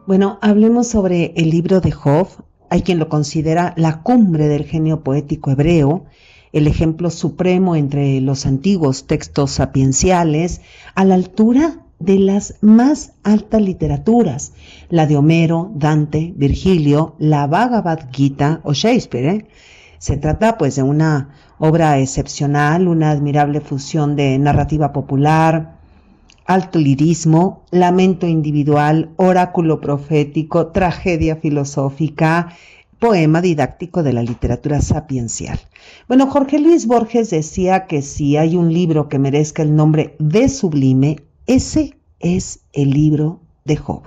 Bueno, hablemos sobre el libro de Job. Hay quien lo considera la cumbre del genio poético hebreo, el ejemplo supremo entre los antiguos textos sapienciales, a la altura de las más altas literaturas, la de Homero, Dante, Virgilio, la Bhagavad Gita o Shakespeare. Se trata pues de una obra excepcional, una admirable fusión de narrativa popular, alto lirismo, lamento individual, oráculo profético, tragedia filosófica, poema didáctico de la literatura sapiencial. Bueno, Jorge Luis Borges decía que si hay un libro que merezca el nombre de sublime, ese es el libro de Job.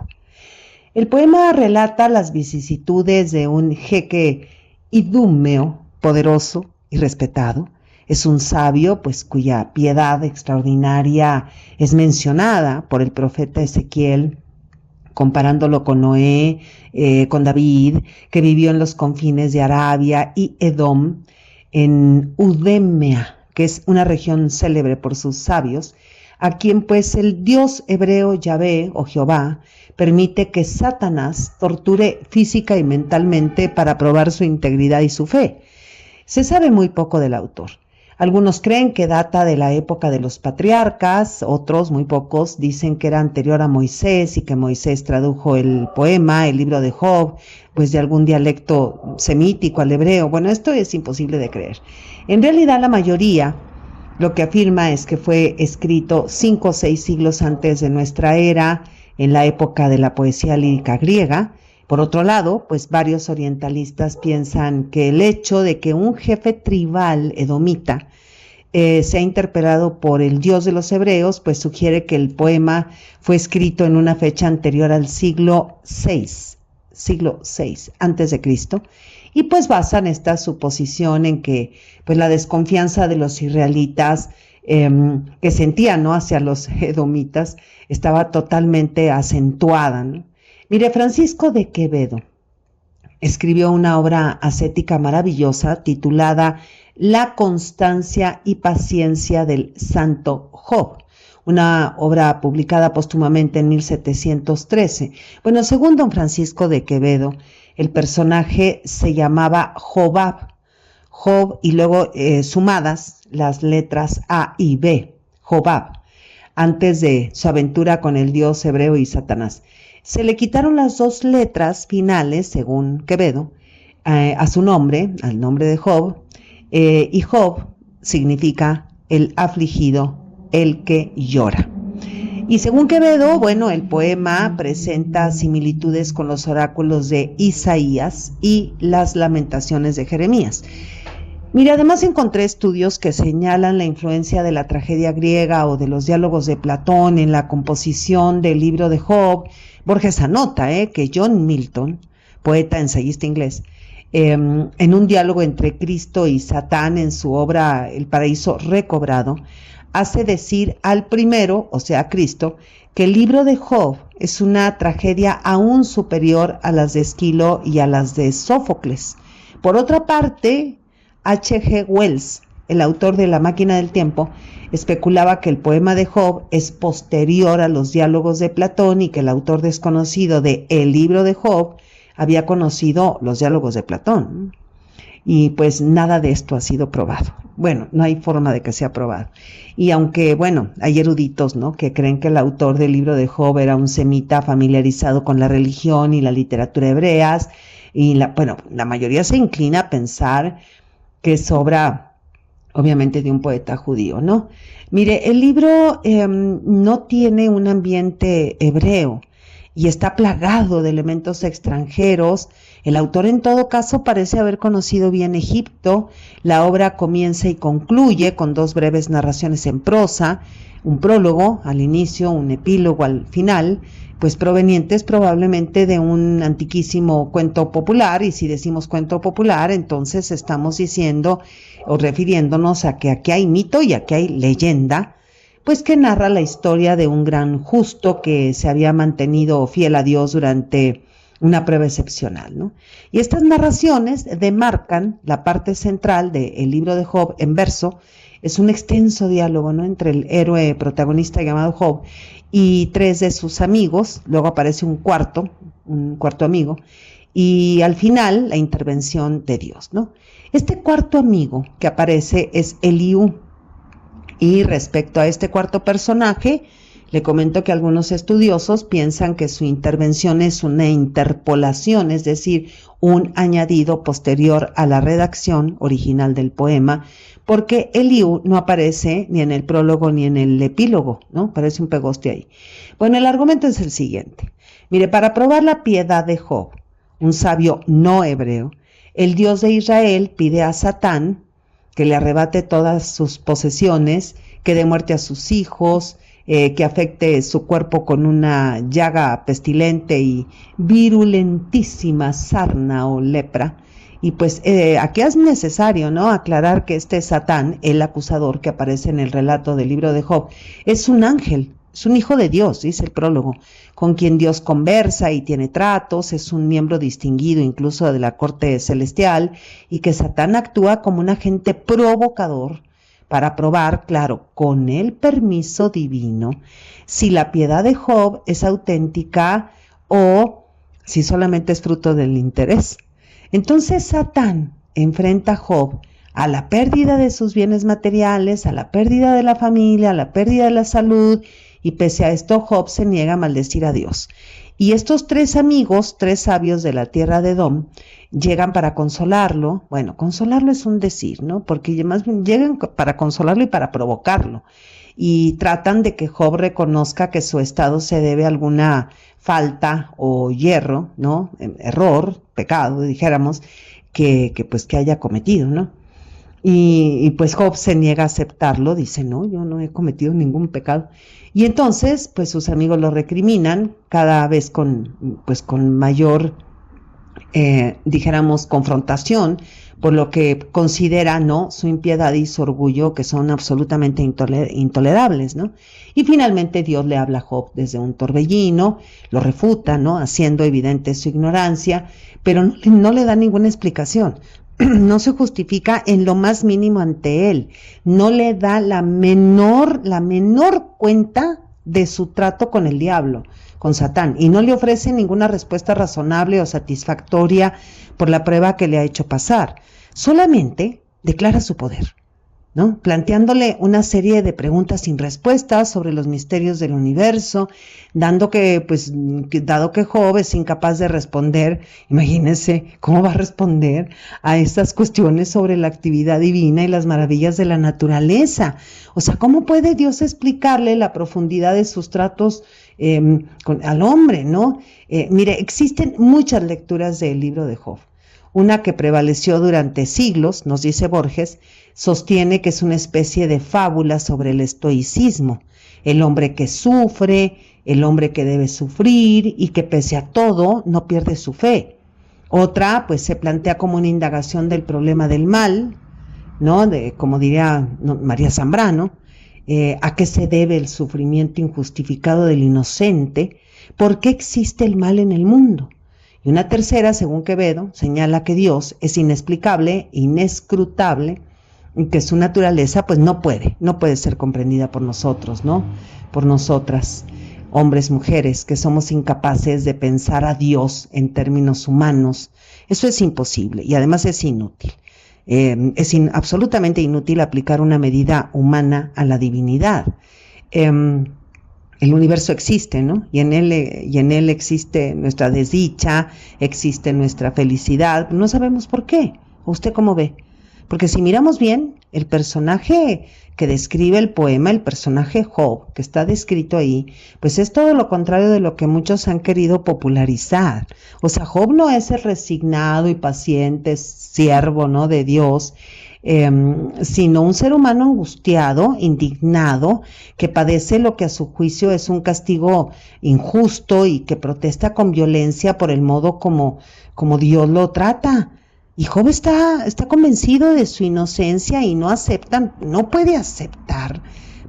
El poema relata las vicisitudes de un jeque idúmeo, poderoso y respetado. Es un sabio, pues, cuya piedad extraordinaria es mencionada por el profeta Ezequiel, comparándolo con Noé, con David, que vivió en los confines de Arabia y Edom, en Udemea, que es una región célebre por sus sabios, a quien pues el dios hebreo Yahvé o Jehová permite que Satanás torture física y mentalmente para probar su integridad y su fe. Se sabe muy poco del autor. Algunos creen que data de la época de los patriarcas, otros, muy pocos, dicen que era anterior a Moisés y que Moisés tradujo el poema, el libro de Job, pues de algún dialecto semítico al hebreo. Bueno, esto es imposible de creer. En realidad la mayoría lo que afirma es que fue escrito 5 o 6 siglos antes de nuestra era, en la época de la poesía lírica griega. Por otro lado, pues varios orientalistas piensan que el hecho de que un jefe tribal edomita sea interpelado por el dios de los hebreos, pues sugiere que el poema fue escrito en una fecha anterior al siglo VI antes de Cristo, y pues basan esta suposición en que pues la desconfianza de los israelitas que sentían, ¿no?, hacia los edomitas estaba totalmente acentuada, ¿no? Mire, Francisco de Quevedo escribió una obra ascética maravillosa titulada La constancia y paciencia del santo Job, una obra publicada póstumamente en 1713. Bueno, según don Francisco de Quevedo, el personaje se llamaba Jobab, Job y luego sumadas las letras A y B, Jobab, antes de su aventura con el dios hebreo y Satanás. Se le quitaron las 2 letras finales, según Quevedo, a su nombre, al nombre de Job, y Job significa el afligido, el que llora. Y según Quevedo, bueno, el poema presenta similitudes con los oráculos de Isaías y las lamentaciones de Jeremías. Mira, además encontré estudios que señalan la influencia de la tragedia griega o de los diálogos de Platón en la composición del libro de Job. Borges anota que John Milton, poeta ensayista inglés, en un diálogo entre Cristo y Satán en su obra El paraíso recobrado, hace decir al primero, o sea, a Cristo, que el libro de Job es una tragedia aún superior a las de Esquilo y a las de Sófocles. Por otra parte, H.G. Wells, el autor de La máquina del tiempo, especulaba que el poema de Job es posterior a los diálogos de Platón y que el autor desconocido de El libro de Job había conocido los diálogos de Platón. Y pues nada de esto ha sido probado. Bueno, no hay forma de que sea probado. Y aunque, bueno, hay eruditos, ¿no?, que creen que el autor del libro de Job era un semita familiarizado con la religión y la literatura hebreas, y la mayoría se inclina a pensar que es obra, obviamente, de un poeta judío, ¿no? Mire, el libro no tiene un ambiente hebreo y está plagado de elementos extranjeros. El autor, en todo caso, parece haber conocido bien Egipto. La obra comienza y concluye con 2 breves narraciones en prosa, un prólogo al inicio, un epílogo al final, pues provenientes probablemente de un antiquísimo cuento popular. Y si decimos cuento popular, entonces estamos diciendo o refiriéndonos a que aquí hay mito y aquí hay leyenda, pues que narra la historia de un gran justo que se había mantenido fiel a Dios durante una prueba excepcional, ¿no? Y estas narraciones demarcan la parte central del libro de Job en verso, Es un extenso diálogo, ¿no?, entre el héroe protagonista llamado Job y tres de sus amigos. Luego aparece un cuarto amigo, y al final la intervención de Dios, ¿no? Este cuarto amigo que aparece es Eliú. Y respecto a este cuarto personaje, le comento que algunos estudiosos piensan que su intervención es una interpolación, es decir, un añadido posterior a la redacción original del poema, porque Eliú no aparece ni en el prólogo ni en el epílogo, ¿no? Parece un pegoste ahí. Bueno, el argumento es el siguiente. Mire, para probar la piedad de Job, un sabio no hebreo, el Dios de Israel pide a Satán que le arrebate todas sus posesiones, que dé muerte a sus hijos, que afecte su cuerpo con una llaga pestilente y virulentísima sarna o lepra. Y pues aquí es necesario, ¿no?, aclarar que este Satán, el acusador que aparece en el relato del libro de Job, es un ángel, es un hijo de Dios, dice el prólogo, con quien Dios conversa y tiene tratos, es un miembro distinguido incluso de la corte celestial, y que Satán actúa como un agente provocador para probar, claro, con el permiso divino, si la piedad de Job es auténtica o si solamente es fruto del interés. Entonces Satán enfrenta a Job a la pérdida de sus bienes materiales, a la pérdida de la familia, a la pérdida de la salud, y pese a esto Job se niega a maldecir a Dios. Y estos tres amigos, tres sabios de la tierra de Edom, llegan para consolarlo. Bueno, consolarlo es un decir, ¿no?, porque más bien llegan para consolarlo y para provocarlo. Y tratan de que Job reconozca que su estado se debe a alguna falta o hierro, ¿no?, error, pecado, dijéramos, que haya cometido, ¿no? Y pues Job se niega a aceptarlo, dice, no, yo no he cometido ningún pecado. Y entonces, pues sus amigos lo recriminan cada vez con mayor, dijéramos, confrontación, por lo que considera, ¿no?, su impiedad y su orgullo, que son absolutamente intolerables, ¿no? Y finalmente Dios le habla a Job desde un torbellino, lo refuta, ¿no?, haciendo evidente su ignorancia, pero no le da ninguna explicación. No se justifica en lo más mínimo ante él, no le da la menor cuenta de su trato con el diablo, con Satán, y no le ofrece ninguna respuesta razonable o satisfactoria por la prueba que le ha hecho pasar. Solamente declara su poder, ¿no?, planteándole una serie de preguntas sin respuestas sobre los misterios del universo, dado que Job es incapaz de responder. Imagínense cómo va a responder a estas cuestiones sobre la actividad divina y las maravillas de la naturaleza. O sea, ¿cómo puede Dios explicarle la profundidad de sus tratos al hombre, ¿no? Mire, existen muchas lecturas del libro de Job. Una que prevaleció durante siglos, nos dice Borges, sostiene que es una especie de fábula sobre el estoicismo, el hombre que sufre, el hombre que debe sufrir y que pese a todo no pierde su fe. Otra, pues se plantea como una indagación del problema del mal, ¿no?, como diría María Zambrano, a qué se debe el sufrimiento injustificado del inocente, por qué existe el mal en el mundo. Y una tercera, según Quevedo, señala que Dios es inexplicable, inescrutable, y que su naturaleza pues no puede ser comprendida por nosotros, ¿no?, por nosotras, hombres, mujeres, que somos incapaces de pensar a Dios en términos humanos. Eso es imposible y además es inútil. Es absolutamente inútil aplicar una medida humana a la divinidad. El universo existe, ¿no?, y en él existe nuestra desdicha, existe nuestra felicidad. No sabemos por qué. ¿Usted cómo ve? Porque si miramos bien, el personaje que describe el poema, el personaje Job, que está descrito ahí, pues es todo lo contrario de lo que muchos han querido popularizar. O sea, Job no es el resignado y paciente siervo, ¿no?, de Dios, sino un ser humano angustiado, indignado, que padece lo que a su juicio es un castigo injusto y que protesta con violencia por el modo como Dios lo trata. Y Job está convencido de su inocencia y no puede aceptar,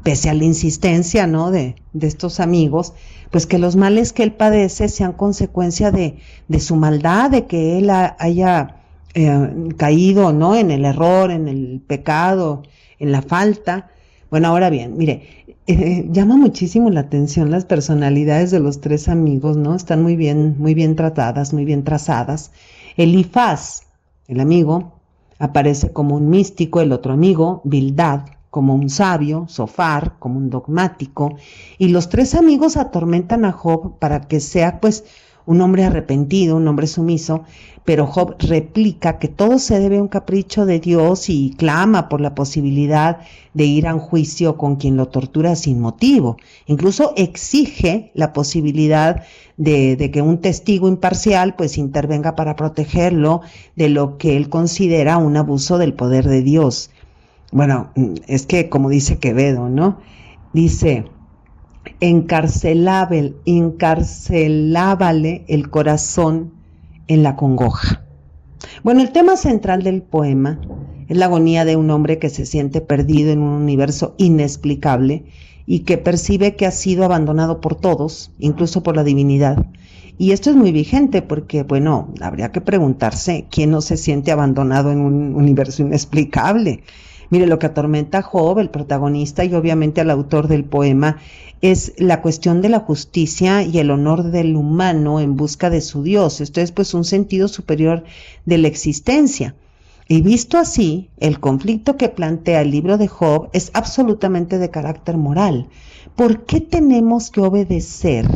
pese a la insistencia, ¿no?, de estos amigos, pues que los males que él padece sean consecuencia de su maldad, de que él haya caído, ¿no?, en el error, en el pecado, en la falta. Bueno, ahora bien, mire, llama muchísimo la atención las personalidades de los tres amigos, ¿no? Están muy bien tratadas, muy bien trazadas. Elifaz, el amigo, aparece como un místico, el otro amigo, Bildad, como un sabio, Zofar, como un dogmático, y los tres amigos atormentan a Job para que sea, pues, un hombre arrepentido, un hombre sumiso, pero Job replica que todo se debe a un capricho de Dios y clama por la posibilidad de ir a un juicio con quien lo tortura sin motivo. Incluso exige la posibilidad de que un testigo imparcial pues intervenga para protegerlo de lo que él considera un abuso del poder de Dios. Bueno, es que como dice Quevedo, ¿no? Dice: encarcelábale el corazón en la congoja. Bueno, el tema central del poema es la agonía de un hombre que se siente perdido en un universo inexplicable y que percibe que ha sido abandonado por todos, incluso por la divinidad. Y esto es muy vigente porque, bueno, habría que preguntarse quién no se siente abandonado en un universo inexplicable. Mire, lo que atormenta a Job, el protagonista, y obviamente al autor del poema, es la cuestión de la justicia y el honor del humano en busca de su Dios. Esto es pues un sentido superior de la existencia. Y visto así, el conflicto que plantea el libro de Job es absolutamente de carácter moral. ¿Por qué tenemos que obedecer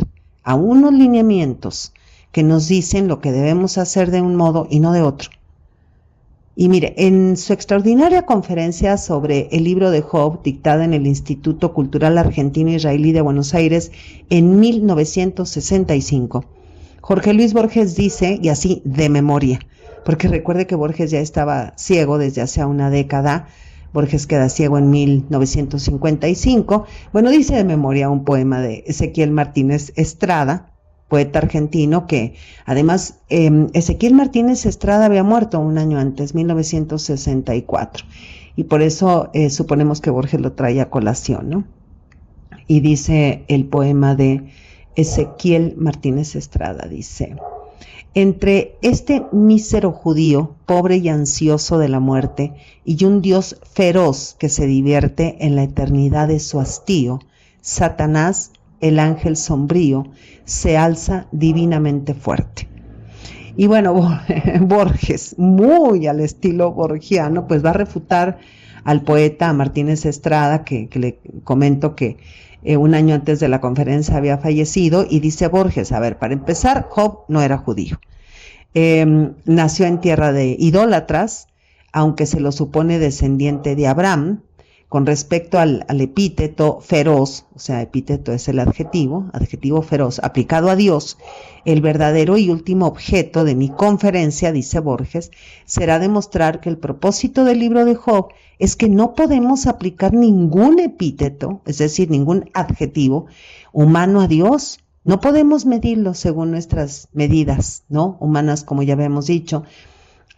a unos lineamientos que nos dicen lo que debemos hacer de un modo y no de otro? Y mire, en su extraordinaria conferencia sobre el libro de Job, dictada en el Instituto Cultural Argentino-Israelí de Buenos Aires en 1965, Jorge Luis Borges dice, y así de memoria, porque recuerde que Borges ya estaba ciego desde hace una década. Borges queda ciego en 1955. Bueno, dice de memoria un poema de Ezequiel Martínez Estrada, poeta argentino, que además Ezequiel Martínez Estrada había muerto un año antes, 1964, y por eso suponemos que Borges lo trae a colación, ¿no? Y dice el poema de Ezequiel Martínez Estrada, dice: entre este mísero judío, pobre y ansioso de la muerte, y un Dios feroz que se divierte en la eternidad de su hastío, Satanás, el ángel sombrío, se alza divinamente fuerte. Y bueno, Borges, muy al estilo borgiano, pues va a refutar al poeta Martínez Estrada, que le comento que un año antes de la conferencia había fallecido, y dice Borges: a ver, para empezar, Job no era judío. Nació en tierra de idólatras, aunque se lo supone descendiente de Abraham. Con respecto al epíteto feroz, o sea, epíteto es el adjetivo feroz, aplicado a Dios, el verdadero y último objeto de mi conferencia, dice Borges, será demostrar que el propósito del libro de Job es que no podemos aplicar ningún epíteto, es decir, ningún adjetivo humano a Dios. No podemos medirlo según nuestras medidas, ¿no?, humanas, como ya habíamos dicho.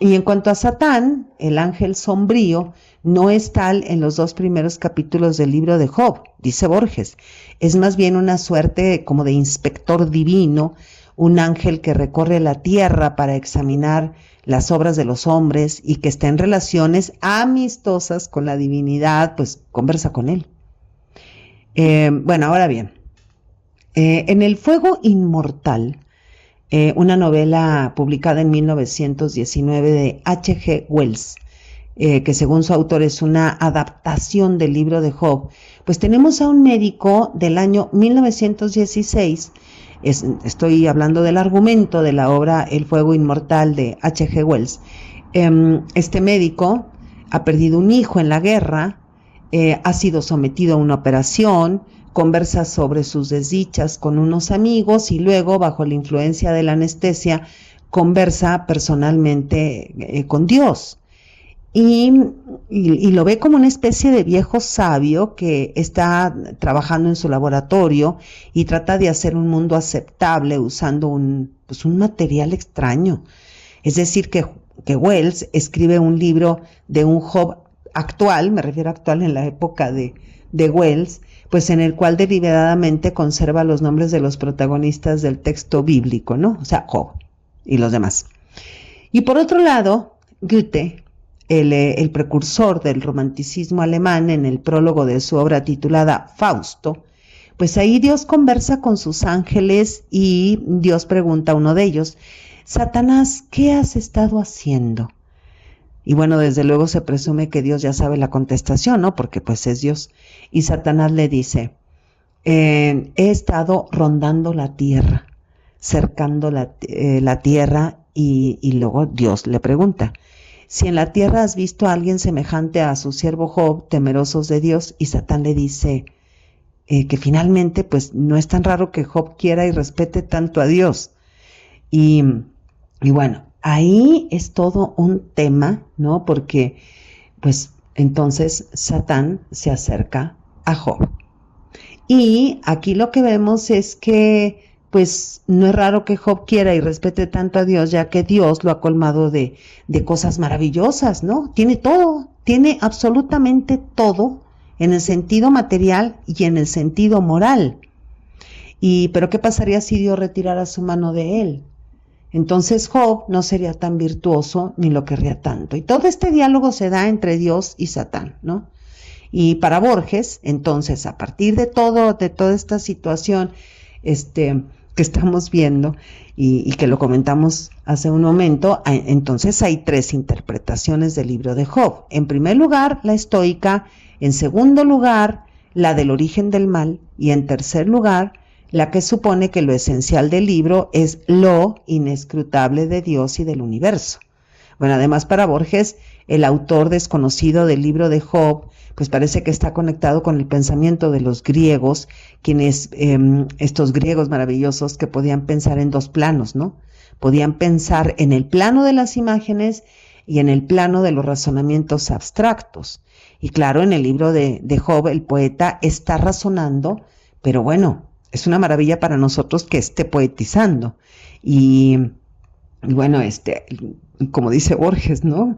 Y en cuanto a Satán, el ángel sombrío, no es tal en los 2 primeros capítulos del libro de Job, dice Borges. Es más bien una suerte como de inspector divino, un ángel que recorre la tierra para examinar las obras de los hombres y que está en relaciones amistosas con la divinidad, pues conversa con él. Bueno, ahora bien, en El fuego inmortal, una novela publicada en 1919 de H.G. Wells, que según su autor es una adaptación del libro de Job, pues tenemos a un médico del año 1916, estoy hablando del argumento de la obra El fuego inmortal de H.G. Wells. Este médico ha perdido un hijo en la guerra, ha sido sometido a una operación, conversa sobre sus desdichas con unos amigos y luego, bajo la influencia de la anestesia, conversa personalmente con Dios. Y lo ve como una especie de viejo sabio que está trabajando en su laboratorio y trata de hacer un mundo aceptable usando un material extraño. Es decir, que Wells escribe un libro de un Job actual, me refiero a actual en la época de Wells, pues en el cual deliberadamente conserva los nombres de los protagonistas del texto bíblico, ¿no? O sea, Job y los demás. Y por otro lado, Goethe el precursor del romanticismo alemán, en el prólogo de su obra titulada Fausto, pues ahí Dios conversa con sus ángeles y Dios pregunta a uno de ellos: Satanás, ¿qué has estado haciendo? Y bueno, desde luego se presume que Dios ya sabe la contestación, ¿no? Porque pues es Dios. Y Satanás le dice: he estado rondando la tierra, cercando la tierra, y luego Dios le pregunta: si en la tierra has visto a alguien semejante a su siervo Job, temerosos de Dios. Y Satán le dice que finalmente pues no es tan raro que Job quiera y respete tanto a Dios. Y bueno, ahí es todo un tema, ¿no? Porque pues entonces Satán se acerca a Job. Y aquí lo que vemos es que pues no es raro que Job quiera y respete tanto a Dios, ya que Dios lo ha colmado de cosas maravillosas, ¿no? Tiene todo, tiene absolutamente todo, en el sentido material y en el sentido moral. Pero ¿qué pasaría si Dios retirara su mano de él? Entonces Job no sería tan virtuoso ni lo querría tanto. Y todo este diálogo se da entre Dios y Satán, ¿no? Y para Borges, entonces, a partir de toda esta situación que estamos viendo y que lo comentamos hace un momento, entonces hay tres interpretaciones del libro de Job. En primer lugar, la estoica; en segundo lugar, la del origen del mal; y en tercer lugar, la que supone que lo esencial del libro es lo inescrutable de Dios y del universo. Bueno, además, para Borges, el autor desconocido del libro de Job, pues parece que está conectado con el pensamiento de los griegos, quienes, estos griegos maravillosos que podían pensar en dos planos, ¿no? Podían pensar en el plano de las imágenes y en el plano de los razonamientos abstractos. Y claro, en el libro de Job, el poeta está razonando, pero bueno, es una maravilla para nosotros que esté poetizando. Y bueno, como dice Borges, ¿no?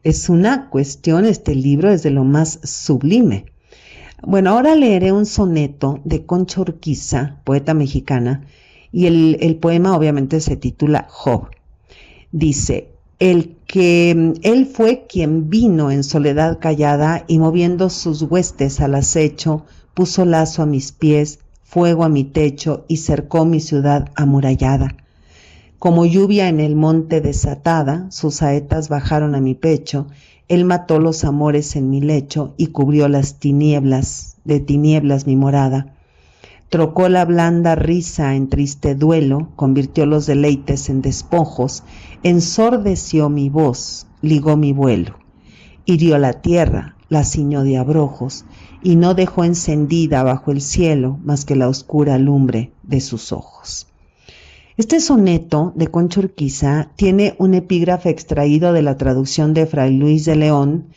Es una cuestión, este libro es de lo más sublime. Bueno, ahora leeré un soneto de Concha Urquiza, poeta mexicana, y el poema obviamente se titula Job. Dice: él fue quien vino en soledad callada y moviendo sus huestes al acecho, puso lazo a mis pies, fuego a mi techo y cercó mi ciudad amurallada. Como lluvia en el monte desatada, sus saetas bajaron a mi pecho, él mató los amores en mi lecho y cubrió las tinieblas, de tinieblas mi morada. Trocó la blanda risa en triste duelo, convirtió los deleites en despojos, ensordeció mi voz, ligó mi vuelo. Hirió la tierra, la ciñó de abrojos, y no dejó encendida bajo el cielo más que la oscura lumbre de sus ojos. Este soneto de Concha Urquiza tiene un epígrafe extraído de la traducción de Fray Luis de León,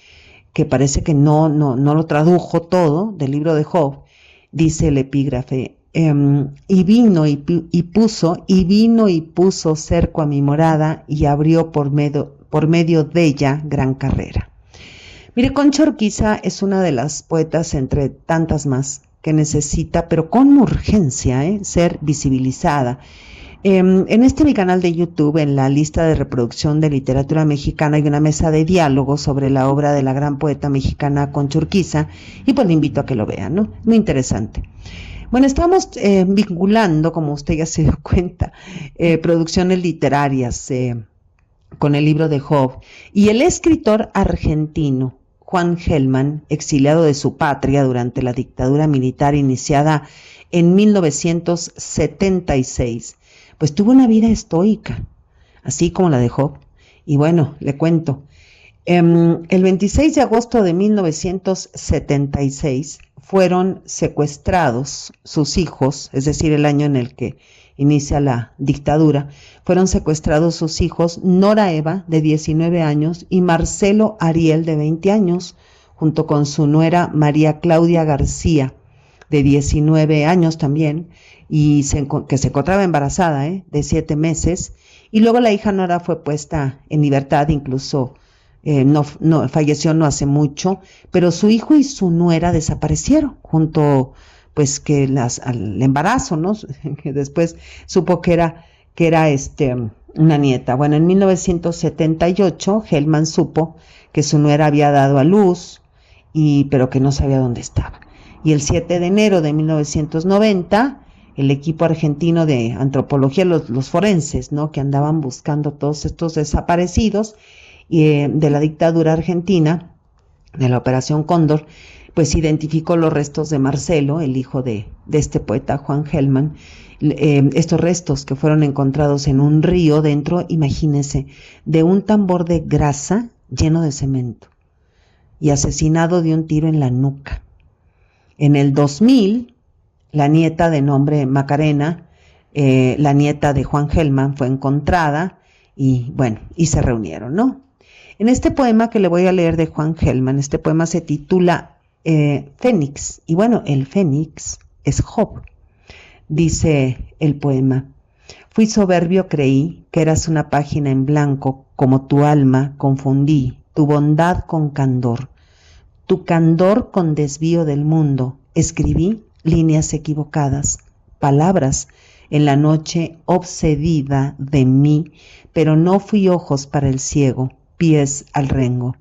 que parece que no lo tradujo todo del libro de Job. Dice el epígrafe: y vino y puso cerco a mi morada y abrió por medio de ella gran carrera. Mire, Concha Urquiza es una de las poetas entre tantas más que necesita, pero con urgencia, ser visibilizada. En mi canal de YouTube, en la lista de reproducción de literatura mexicana, hay una mesa de diálogo sobre la obra de la gran poeta mexicana Concha Urquiza, y pues le invito a que lo vean, ¿no? Muy interesante. Bueno, estamos vinculando, como usted ya se dio cuenta, producciones literarias con el libro de Job, y el escritor argentino Juan Gelman, exiliado de su patria durante la dictadura militar iniciada en 1976, pues tuvo una vida estoica, así como la de Job. Y bueno, le cuento, el 26 de agosto de 1976 fueron secuestrados sus hijos, es decir, el año en el que inicia la dictadura, fueron secuestrados sus hijos Nora Eva, de 19 años, y Marcelo Ariel, de 20 años, junto con su nuera María Claudia García, de 19 años también, y que se encontraba embarazada, de 7 meses, y luego la hija Nora fue puesta en libertad, incluso falleció no hace mucho, pero su hijo y su nuera desaparecieron junto, pues, que al embarazo, ¿no? Que después supo que era una nieta. Bueno, en 1978 Gelman supo que su nuera había dado a luz, pero que no sabía dónde estaba. Y el 7 de enero de 1990, el equipo argentino de antropología, los forenses, ¿no?, que andaban buscando todos estos desaparecidos de la dictadura argentina, de la Operación Cóndor, pues identificó los restos de Marcelo, el hijo de este poeta Juan Gelman. Estos restos que fueron encontrados en un río dentro, imagínense, de un tambor de grasa lleno de cemento y asesinado de un tiro en la nuca. En el 2000, la nieta de nombre Macarena, la nieta de Juan Gelman, fue encontrada y se reunieron, ¿no? En este poema que le voy a leer de Juan Gelman, este poema se titula Fénix, y el Fénix es Job. Dice el poema: fui soberbio, creí que eras una página en blanco, como tu alma confundí, tu bondad con candor, tu candor con desvío del mundo, escribí líneas equivocadas, palabras en la noche obsedida de mí, pero no fui ojos para el ciego, pies al rengo.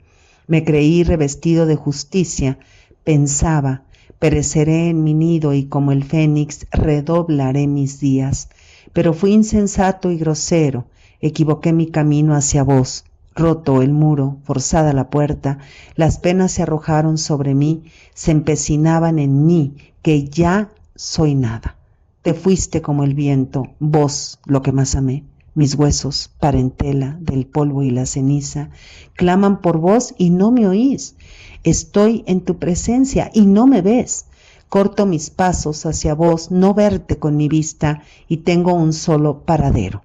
Me creí revestido de justicia, pensaba, pereceré en mi nido y como el fénix redoblaré mis días. Pero fui insensato y grosero, equivoqué mi camino hacia vos. Roto el muro, forzada la puerta, las penas se arrojaron sobre mí, se empecinaban en mí, que ya soy nada. Te fuiste como el viento, vos, lo que más amé. Mis huesos, parentela del polvo y la ceniza, claman por vos y no me oís. Estoy en tu presencia y no me ves. Corto mis pasos hacia vos, no verte con mi vista, y tengo un solo paradero,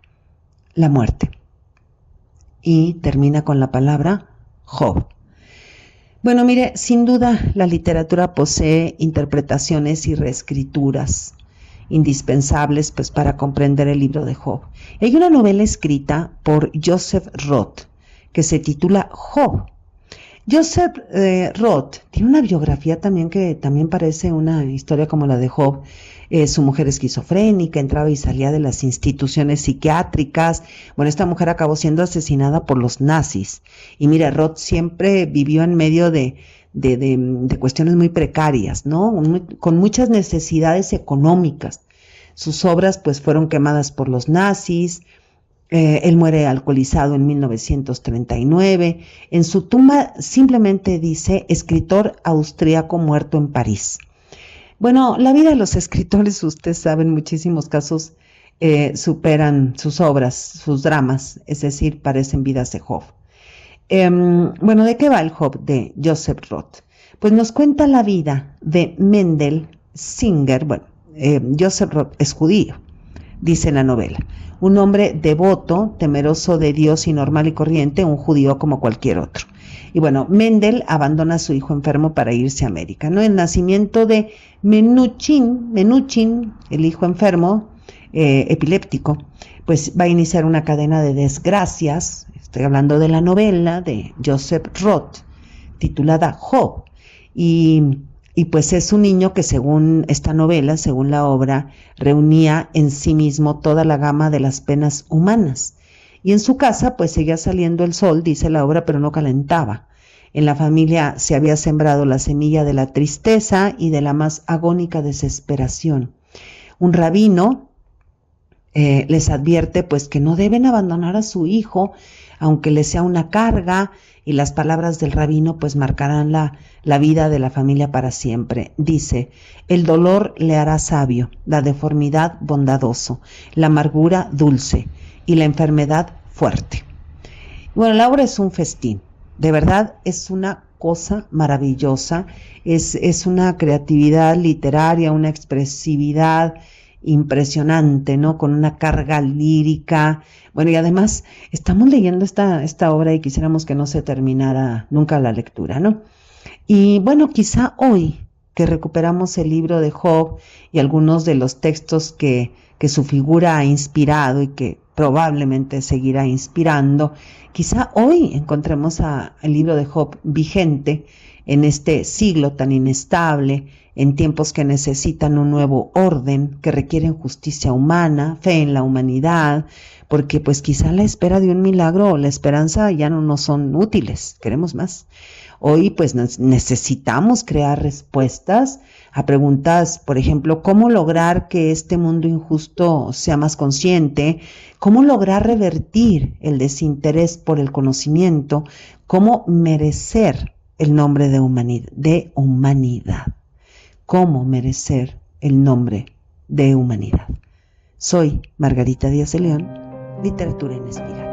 la muerte. Y termina con la palabra Job. Bueno, mire, sin duda la literatura posee interpretaciones y reescrituras indispensables pues para comprender el libro de Job. Hay una novela escrita por Joseph Roth que se titula Job. Joseph Roth tiene una biografía también que también parece una historia como la de Job. Su mujer esquizofrénica, entraba y salía de las instituciones psiquiátricas. Esta mujer acabó siendo asesinada por los nazis. Y mira, Roth siempre vivió en medio de cuestiones muy precarias, ¿no? Con muchas necesidades económicas. Sus obras pues fueron quemadas por los nazis. Él muere alcoholizado en 1939. En su tumba simplemente dice: escritor austríaco muerto en París. La vida de los escritores, ustedes saben, en muchísimos casos superan sus obras, sus dramas, es decir, parecen vidas de Job. ¿De qué va el Job de Joseph Roth? Pues nos cuenta la vida de Mendel Singer. Joseph Roth es judío, dice la novela. Un hombre devoto, temeroso de Dios y normal y corriente, un judío como cualquier otro. Y Mendel abandona a su hijo enfermo para irse a América, ¿no? El nacimiento de Menuchin, el hijo enfermo, epiléptico, pues va a iniciar una cadena de desgracias. Estoy hablando de la novela de Joseph Roth, titulada Job. Y pues es un niño que según esta novela, según la obra, reunía en sí mismo toda la gama de las penas humanas. Y en su casa pues seguía saliendo el sol, dice la obra, pero no calentaba. En la familia se había sembrado la semilla de la tristeza y de la más agónica desesperación. Un rabino les advierte pues que no deben abandonar a su hijo, aunque les sea una carga, y las palabras del rabino pues marcarán la vida de la familia para siempre. Dice: el dolor le hará sabio, la deformidad bondadoso, la amargura dulce y la enfermedad fuerte. La obra es un festín, de verdad es una cosa maravillosa, es una creatividad literaria, una expresividad impresionante, ¿no? Con una carga lírica. Y además estamos leyendo esta obra y quisiéramos que no se terminara nunca la lectura, ¿no? Y quizá hoy que recuperamos el libro de Job y algunos de los textos que su figura ha inspirado y que probablemente seguirá inspirando, quizá hoy encontremos el libro de Job vigente en este siglo tan inestable, en tiempos que necesitan un nuevo orden, que requieren justicia humana, fe en la humanidad, porque pues quizá la espera de un milagro o la esperanza ya no nos son útiles, queremos más. Hoy pues necesitamos crear respuestas a preguntas, por ejemplo, ¿cómo lograr que este mundo injusto sea más consciente? ¿Cómo lograr revertir el desinterés por el conocimiento? ¿Cómo merecer el nombre de humanidad? ¿Cómo merecer el nombre de humanidad? Soy Margarita Díaz de León, Literatura en Espiral.